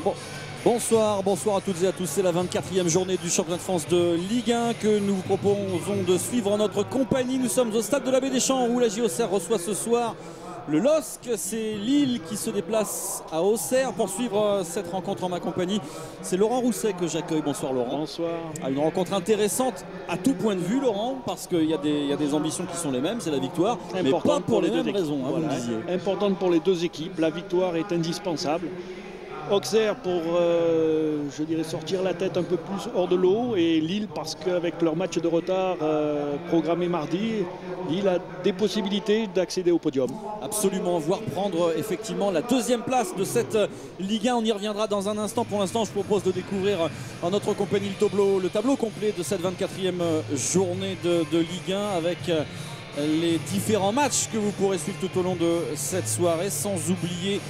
Bon. Bonsoir à toutes et à tous. C'est la 24e journée du championnat de France de Ligue 1 que nous vous proposons de suivre en notre compagnie. Nous sommes au stade de la Baie des Champs où la JOCR reçoit ce soir le LOSC. C'est Lille qui se déplace à Auxerre pour suivre cette rencontre en ma compagnie. C'est Laurent Rousset que j'accueille. Bonsoir Laurent. Bonsoir. Une rencontre intéressante à tout point de vue Laurent, parce qu'il y a des ambitions qui sont les mêmes, c'est la victoire, mais pas pour les mêmes raisons, hein, voilà. vous me disiez. Importante pour les deux équipes, la victoire est indispensable. Auxerre pour, je dirais, sortir la tête un peu plus hors de l'eau, et Lille parce qu'avec leur match de retard programmé mardi, Lille a des possibilités d'accéder au podium. Absolument, voire prendre effectivement la deuxième place de cette Ligue 1. On y reviendra dans un instant. Pour l'instant, je propose de découvrir en notre compagnie le tableau complet de cette 24e journée de Ligue 1 avec les différents matchs que vous pourrez suivre tout au long de cette soirée, sans oublier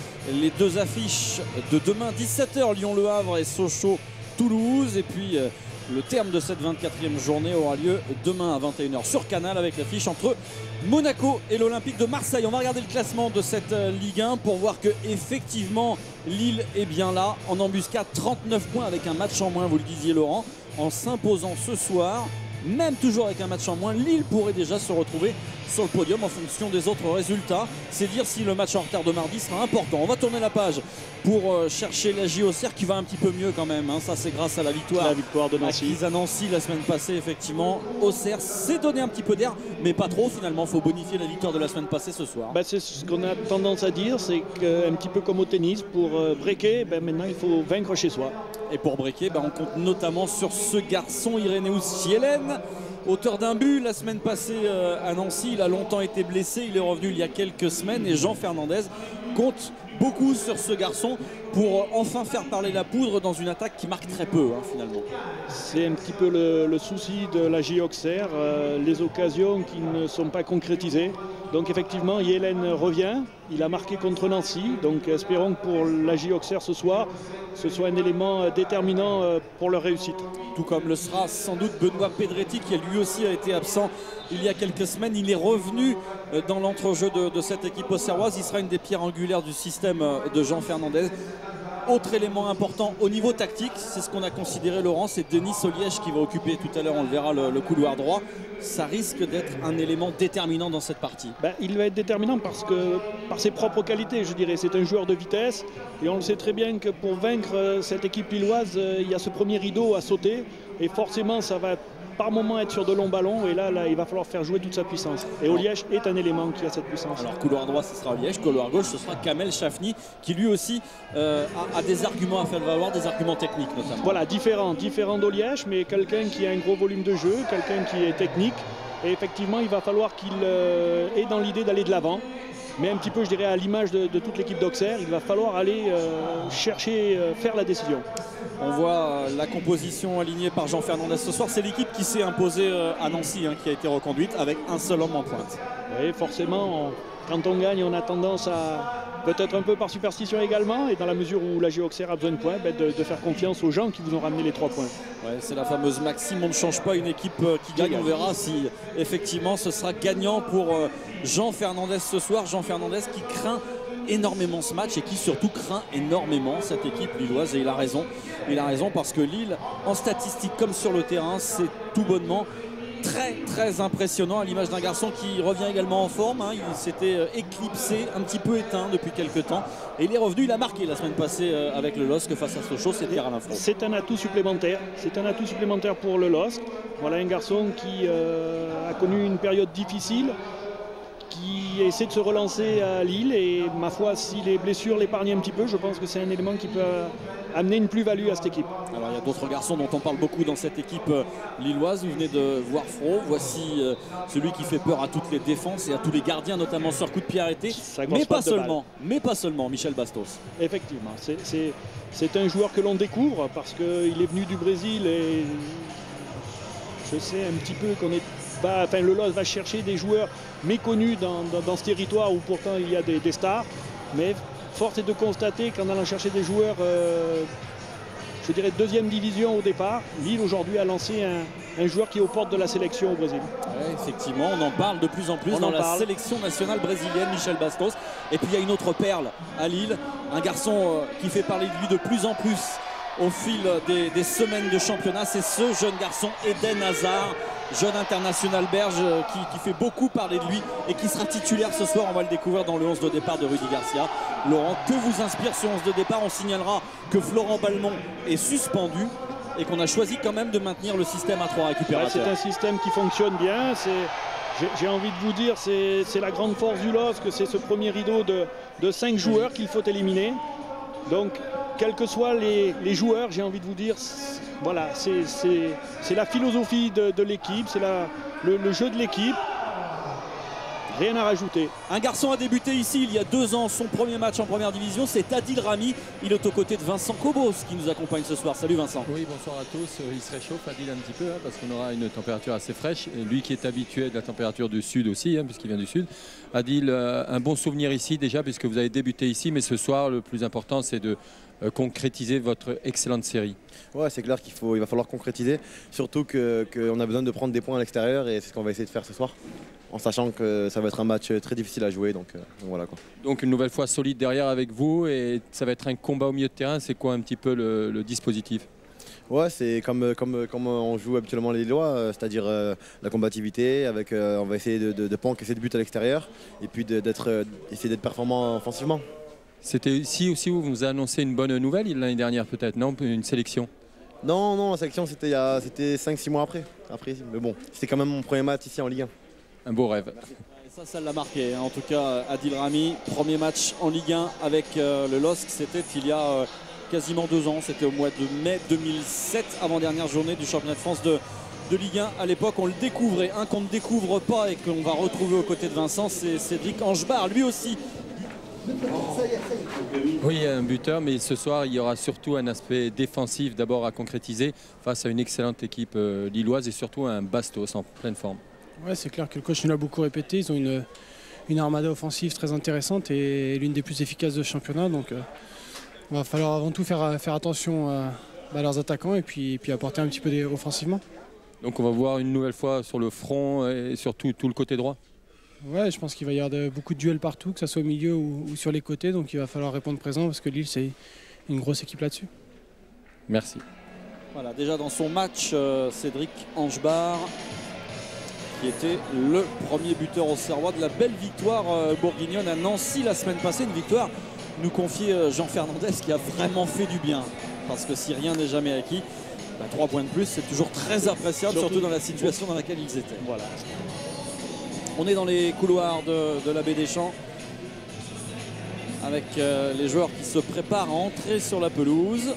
les deux affiches de demain 17h, Lyon-Le Havre et Sochaux-Toulouse. Et puis le terme de cette 24e journée aura lieu demain à 21h sur Canal avec l'affiche entre Monaco et l'Olympique de Marseille. On va regarder le classement de cette Ligue 1 pour voir que effectivement Lille est bien là en embuscade, 39 points avec un match en moins, vous le disiez Laurent, en s'imposant ce soir. Même toujours avec un match en moins, Lille pourrait déjà se retrouver sur le podium en fonction des autres résultats. C'est dire si le match en retard de mardi sera important. On va tourner la page pour chercher la JOCR qui va un petit peu mieux quand même, hein. Ça c'est grâce à la victoire de Nancy. Acquise à Nancy la semaine passée effectivement. Auxerre s'est donné un petit peu d'air, mais pas trop finalement. Il faut bonifier la victoire de la semaine passée ce soir. C'est ce qu'on a tendance à dire, c'est qu'un petit peu comme au tennis, pour breaker, maintenant il faut vaincre chez soi. Et pour breaker, on compte notamment sur ce garçon Irénéus Chielen, auteur d'un but la semaine passée à Nancy. Il a longtemps été blessé, il est revenu il y a quelques semaines et Jean Fernandez compte beaucoup sur ce garçon pour enfin faire parler la poudre dans une attaque qui marque très peu finalement. C'est un petit peu le souci de la JOCR, les occasions qui ne sont pas concrétisées. Donc effectivement, Yelen revient, il a marqué contre Nancy, donc espérons que pour la JOCR ce soir, ce soit un élément déterminant pour leur réussite. Tout comme le sera sans doute Benoît Pedretti qui lui aussi a été absent il y a quelques semaines. Il est revenu dans l'entrejeu de cette équipe auxerroise. Il sera une des pierres angulaires du système de Jean Fernandez. Autre élément important au niveau tactique, c'est ce qu'on a considéré Laurent, c'est Denis Soliège qui va occuper tout à l'heure, on le verra, le couloir droit. Ça risque d'être un élément déterminant dans cette partie. Il va être déterminant parce que par ses propres qualités, je dirais. C'est un joueur de vitesse et on le sait très bien que pour vaincre cette équipe lilloise, il y a ce premier rideau à sauter et forcément ça va par moment être sur de longs ballons et là il va falloir faire jouer toute sa puissance. Et Oliège est un élément qui a cette puissance. Alors couloir droit ce sera Oliège, couloir gauche ce sera Kamel Chafni qui lui aussi a des arguments à faire valoir, des arguments techniques notamment. Voilà, différent d'Oliège, mais quelqu'un qui a un gros volume de jeu, quelqu'un qui est technique. Et effectivement il va falloir qu'il ait dans l'idée d'aller de l'avant. Mais un petit peu, je dirais, à l'image de toute l'équipe d'Auxerre, il va falloir aller chercher, faire la décision. On voit la composition alignée par Jean Fernandez ce soir. C'est l'équipe qui s'est imposée à Nancy, qui a été reconduite avec un seul homme en pointe. Oui, forcément, quand on gagne, on a tendance à, peut-être un peu par superstition également, et dans la mesure où la JOCR a besoin de points, de faire confiance aux gens qui vous ont ramené les 3 points. Ouais, c'est la fameuse maxime, on ne change pas une équipe qui gagne. On verra si effectivement ce sera gagnant pour Jean Fernandez ce soir. Jean Fernandez qui craint énormément ce match et qui surtout craint énormément cette équipe lilloise, et il a raison. Il a raison parce que Lille, en statistique comme sur le terrain, c'est tout bonnement très impressionnant, à l'image d'un garçon qui revient également en forme. Il s'était éclipsé, un petit peu éteint depuis quelques temps, et il est revenu, il a marqué la semaine passée avec le LOSC face à Sochaux, c'était Alain Fro. C'est un atout supplémentaire, pour le LOSC. Voilà un garçon qui a connu une période difficile, qui essaie de se relancer à Lille, et ma foi, si les blessures l'épargnent un petit peu, je pense que c'est un élément qui peut amener une plus-value à cette équipe. Alors il y a d'autres garçons dont on parle beaucoup dans cette équipe lilloise. Vous venez de voir Fro, voici celui qui fait peur à toutes les défenses et à tous les gardiens, notamment sur coup de pied arrêté, mais pas seulement Michel Bastos. Effectivement, c'est un joueur que l'on découvre parce qu'il est venu du Brésil, et je sais un petit peu qu'on est le LOSC va chercher des joueurs méconnus dans ce territoire où pourtant il y a des stars, mais force est de constater qu'en allant chercher des joueurs, je dirais, deuxième division au départ. Lille aujourd'hui a lancé un joueur qui est aux portes de la sélection au Brésil. Ouais, effectivement, on en parle de plus en plus dans la sélection nationale brésilienne, Michel Bastos. Et puis il y a une autre perle à Lille, un garçon qui fait parler de lui de plus en plus au fil des semaines de championnat. C'est ce jeune garçon, Eden Hazard, jeune international belge qui fait beaucoup parler de lui et qui sera titulaire ce soir. On va le découvrir dans le 11 de départ de Rudy Garcia. Laurent, que vous inspire ce 11 de départ? On signalera que Florent Balmont est suspendu et qu'on a choisi quand même de maintenir le système à 3 récupérateurs. C'est un système qui fonctionne bien. J'ai envie de vous dire, c'est la grande force du LOSC, que c'est ce premier rideau de 5 joueurs qu'il faut éliminer. Donc, quels que soient les joueurs, j'ai envie de vous dire, voilà, c'est la philosophie de l'équipe, c'est le jeu de l'équipe. Rien à rajouter. Un garçon a débuté ici il y a 2 ans, son premier match en première division, c'est Adil Rami. Il est aux côtés de Vincent Cobos qui nous accompagne ce soir. Salut Vincent. Oui, bonsoir à tous. Il se réchauffe, Adil, un petit peu, parce qu'on aura une température assez fraîche. Et lui qui est habitué de la température du sud aussi, puisqu'il vient du sud. Adil, un bon souvenir ici déjà, puisque vous avez débuté ici, mais ce soir, le plus important, c'est de concrétiser votre excellente série. Ouais, c'est clair il va falloir concrétiser, surtout qu'on a besoin de prendre des points à l'extérieur et c'est ce qu'on va essayer de faire ce soir, en sachant que ça va être un match très difficile à jouer, donc voilà quoi. Donc une nouvelle fois solide derrière avec vous et ça va être un combat au milieu de terrain. C'est quoi un petit peu le dispositif? Ouais, c'est comme on joue habituellement les Lillois, c'est-à-dire la combativité, avec on va essayer de ne pas encaisser de but à l'extérieur et puis essayer d'être performant offensivement. C'était ici aussi où vous nous a annoncé une bonne nouvelle l'année dernière peut-être, non? Une sélection? Non, la sélection c'était 5-6 mois après. Mais bon, c'était quand même mon premier match ici en Ligue 1. Un beau rêve. Et ça l'a marqué. En tout cas, Adil Rami, premier match en Ligue 1 avec le LOSC, c'était il y a quasiment 2 ans. C'était au mois de mai 2007, avant-dernière journée du championnat de France de Ligue 1. À l'époque, on le découvrait. Un qu'on ne découvre pas et qu'on va retrouver aux côtés de Vincent, c'est Cédric Angebar. Lui aussi. Oui, un buteur, mais ce soir, il y aura surtout un aspect défensif d'abord à concrétiser face à une excellente équipe lilloise et surtout un Bastos en pleine forme. Ouais, c'est clair que le coach nous l'a beaucoup répété. Ils ont une armada offensive très intéressante et l'une des plus efficaces de championnat. Donc, il va falloir avant tout faire attention à leurs attaquants et puis apporter un petit peu offensivement. Donc, on va voir une nouvelle fois sur le front et surtout tout le côté droit. Ouais, je pense qu'il va y avoir beaucoup de duels partout, que ce soit au milieu ou sur les côtés. Donc, il va falloir répondre présent parce que Lille, c'est une grosse équipe là-dessus. Merci. Voilà, déjà dans son match, Cédric Angebar, qui était le premier buteur au Serrois de la belle victoire bourguignonne à Nancy la semaine passée. Une victoire, nous confiait Jean Fernandez, qui a vraiment fait du bien. Parce que si rien n'est jamais acquis, 3 points de plus, c'est toujours très appréciable, surtout dans la situation dans laquelle ils étaient. Voilà. On est dans les couloirs de la Baie des Champs avec les joueurs qui se préparent à entrer sur la pelouse.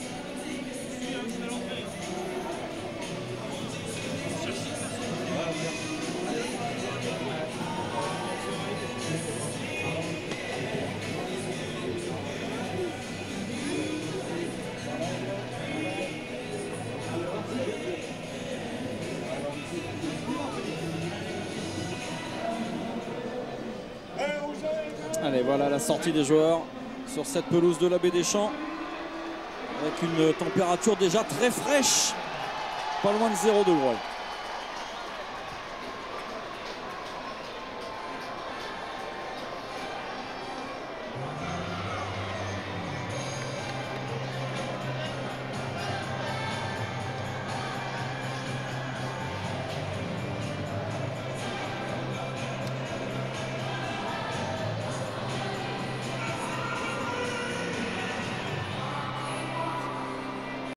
Allez, voilà la sortie des joueurs sur cette pelouse de la Baie des Champs avec une température déjà très fraîche, pas loin de 0 degrés.